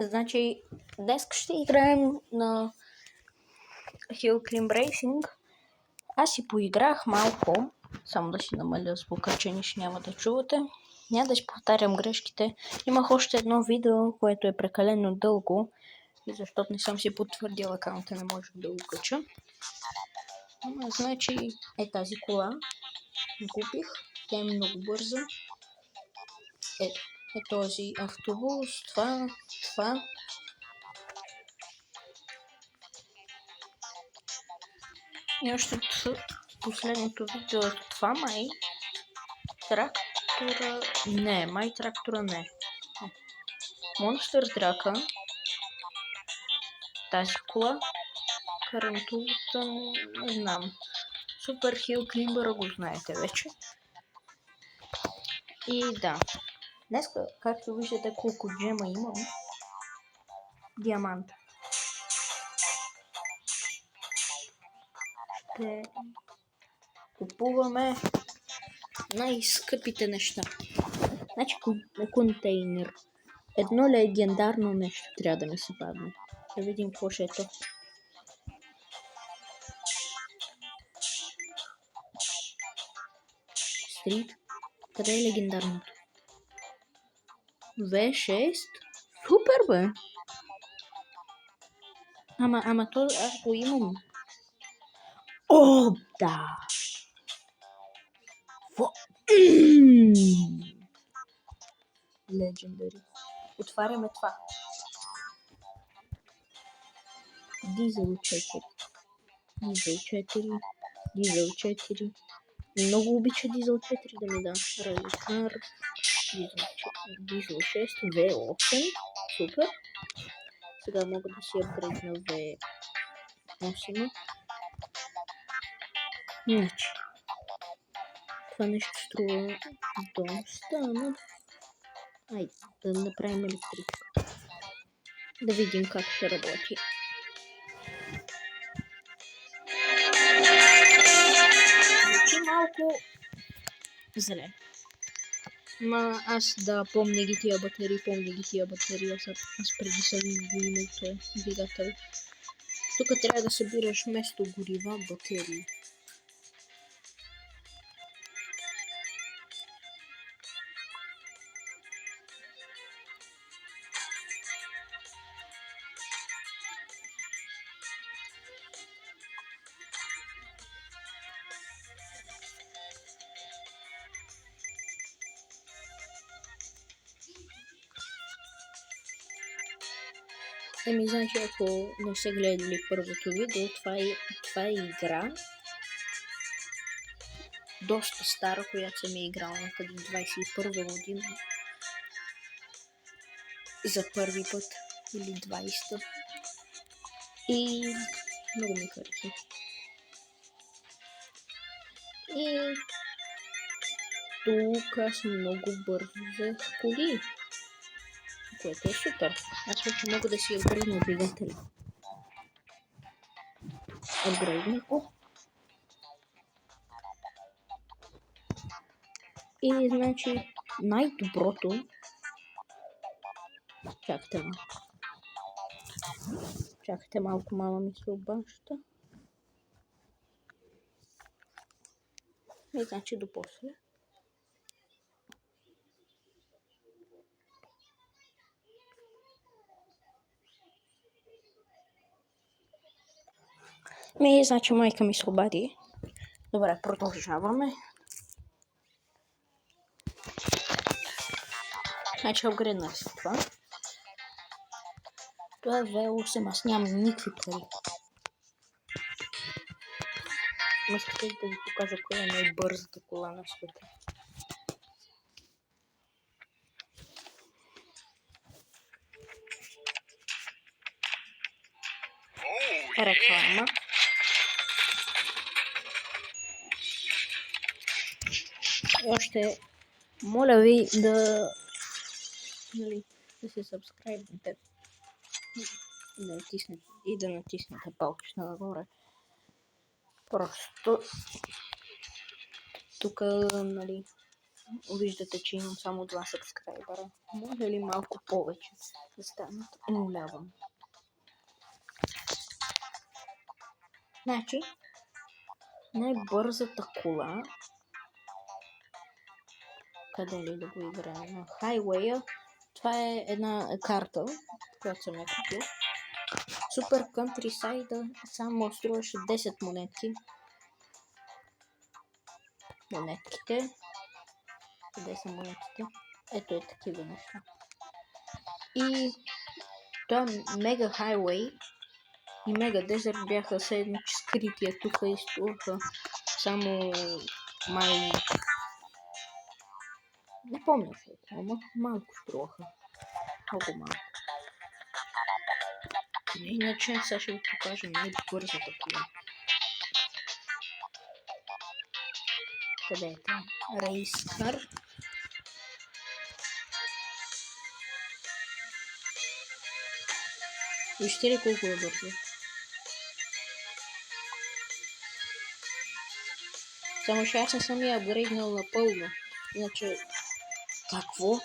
Значи, днес ще играем на Hill Climb Racing. Аз си поиграх малко, само да си намаля звука, че нищо няма да чувате. Няма да си повтарям грешките. Имах още едно видео, което е прекалено дълго, защото не съм си потвърдил акаунта, не можех да го кача. Значи, тази кола купих, тя е много бърза. Е този автобус, това. И още последното видео е това май. Трактора... Не, май трактора не. Монстър Трака. Тази кола. Карантулата не знам. Супер Хил Климбъра го знаете вече. И да. Днес, както виждате колко джема имам. Диамант. Ще купуваме най-скъпите неща. Значи контейнер. Едно легендарно нещо трябва да ми се падне. Да видим какво ще е то. Стрит. Къде е легендарното? V6? Супер, бе! Ама то аз го имам. О, да! Legendary. Отваряме това. Дизел 4. Дизел 4. Много обича Дизел 4 да ми да. Раликар. Дизел 6. V8. Супер. Сега мога да си апгрейдна V8. Значи. Това нещо струва доста. Айде да направим електрика. Да видим как ще работи. Звучи малко зле. Ма аз да помня ги тия батерии. Аз преди съм го имал този двигател. Тук трябва да събираш вместо горива батерии. Значи, ако не са гледали първото видео, това е игра доста стара, която съм играла някъде 21 година. За първи път или 20-та. И много ми хареса. И тук аз много бързо взех коли, което е супер. Аз вече мога да си апгрейдна двигателя. Апгрейдна го. И значи най-доброто... Чакайте малко, мама ми се обажда. И значи до после. Значи майка ми се обади. Добре, продължаваме. Значи апгрейднах си това. Това е V8, аз нямам никакви пари. Искате да ви покажа коя е най-бързата кола на света. Реклама. Още моля ви да се сабскрайбнете и да натиснете палката нагоре. Просто тук Виждате, че имам само 2 сабскрайбъра. Може ли малко повече да станат? Умолявам. Значи, най-бързата кола, къде ли да го играем? На Highway. Това е една карта, която съм я купил. Супер Countryside само струваше 10 монетки. Монетките. Къде са монетите? Ето е такива неща. И това Мега Highway и Мега Desert бяха седмичи скрития тук и струваха само май... Не помня колко, ама малко струваха. Много малко. Иначе сега ще ви покажа най-бързата кола. Къде е това? Рейскар. Вижте ли колко е бързо? Само че аз не съм я апгрейднал напълно. Иначе... Какво?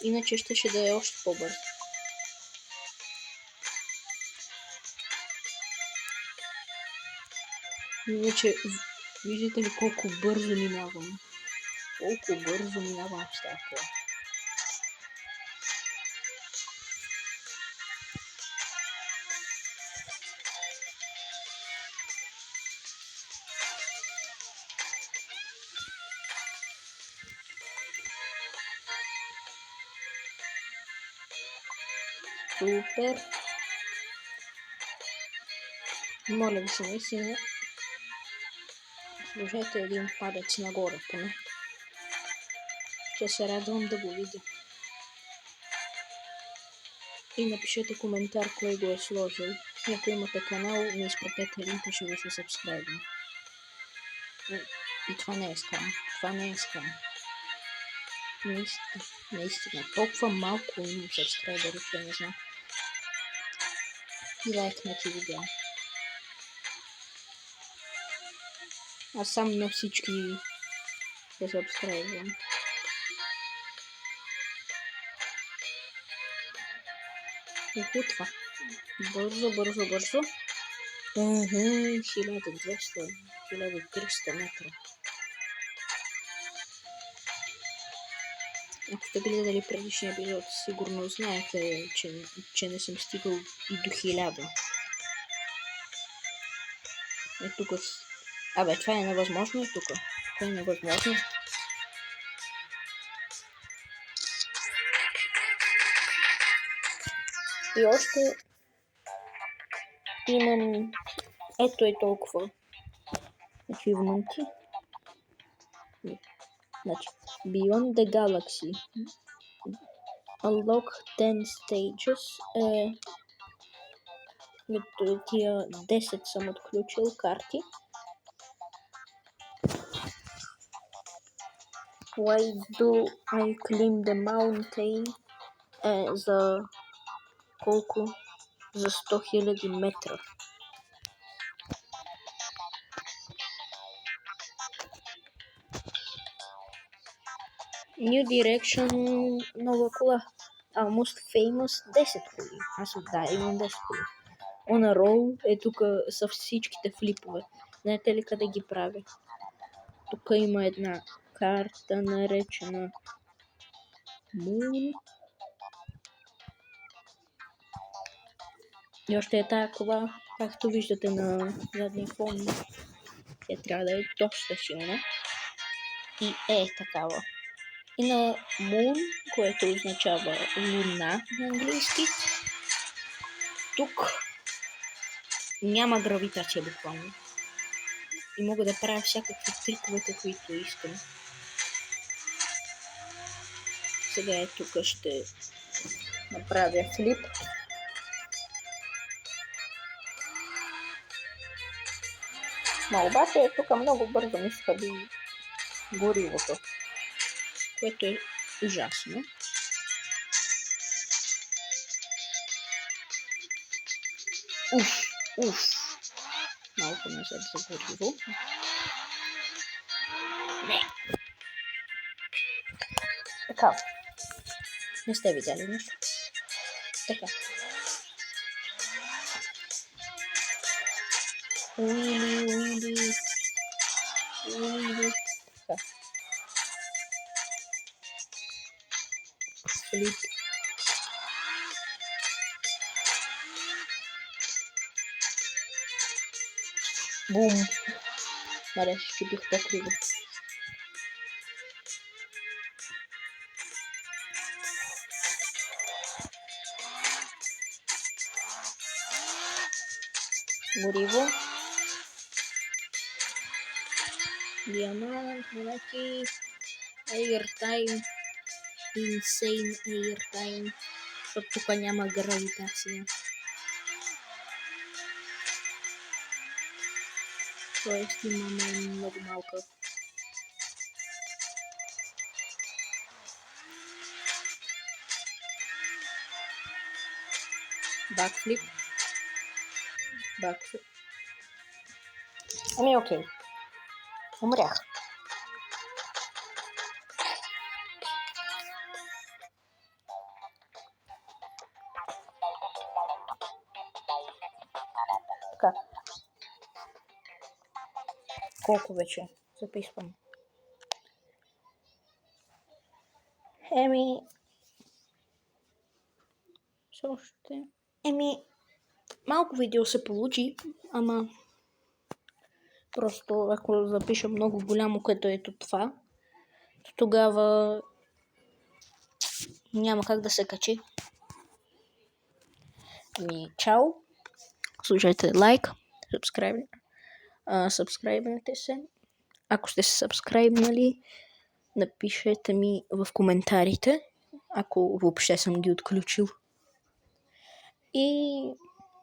Иначе ще да е още по-бързо. Иначе... Виждате ли колко бързо минавам? Колко бързо минавам в тази кола. Супер. Моля ви се, наистина. Сложете един падец нагоре поне. Ще се радвам да го видя. И напишете коментар кой го е сложил. И ако имате канал, ми изпратете линка, ще ви се сабскрайбвам. И това не е скам. Това не е скам. Наистина. Толкова малко имам сабскрайбъри, че не знам. И лайкнати видео. Аз сам на всички се сабскрайбвам. И това. Бързо, бързо, бързо. 1200, 1300 метра. Ако сте гледали предишния епизод, сигурно знаете, че не съм стигал и до 1000. Е тук. Абе, това е невъзможно тук. Това е невъзможно. И още имам ето е толкова ачивменти. Значи, Beyond the Galaxy. Unlock 10 stages. Тия 10 съм отключил карти. Why do I climb the mountain? За колко? За 100 000 метра. New Direction, нова кола. Almost Famous, 10 коли. Аз имам 10 коли. On a Roll е тук са всичките флипове. Знаете ли къде ги правя? Тук има една карта наречена Moon. И още е тая кола, както виждате на задния фон. Тя трябва да е доста силна. И е такава. И на Moon, което означава луна на английски, тук няма гравитация буквално. И мога да правя всякакви трикове, каквито искам. Сега е тук ще направя флип. Но обаче тук много бързо ми схъби горивото, което е ужасно. Уф. Малко назад за гориво. Не. Така. Не сте видяли нищо. Така. Уили. Така. Флип. Бум. Маре, щупих по-криво. Гориво. Диамант, монети. Airtime. Insane airtime. Защото тук няма гравитация. Тоест имаме много малка. Бакфлип. Ами окей. Умрях. Така. Колко вече? Записвам. Малко видео се получи, ама просто ако запиша много голямо, като ето това, тогава няма как да се качи. Чао! Слушайте лайк, сабскрайбнете се. Ако сте се сабскрайбнали, напишете ми в коментарите, ако въобще съм ги отключил. И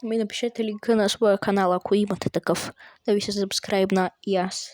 ми напишете линка на своя канал, ако имате такъв, да ви се сабскрайбна и аз.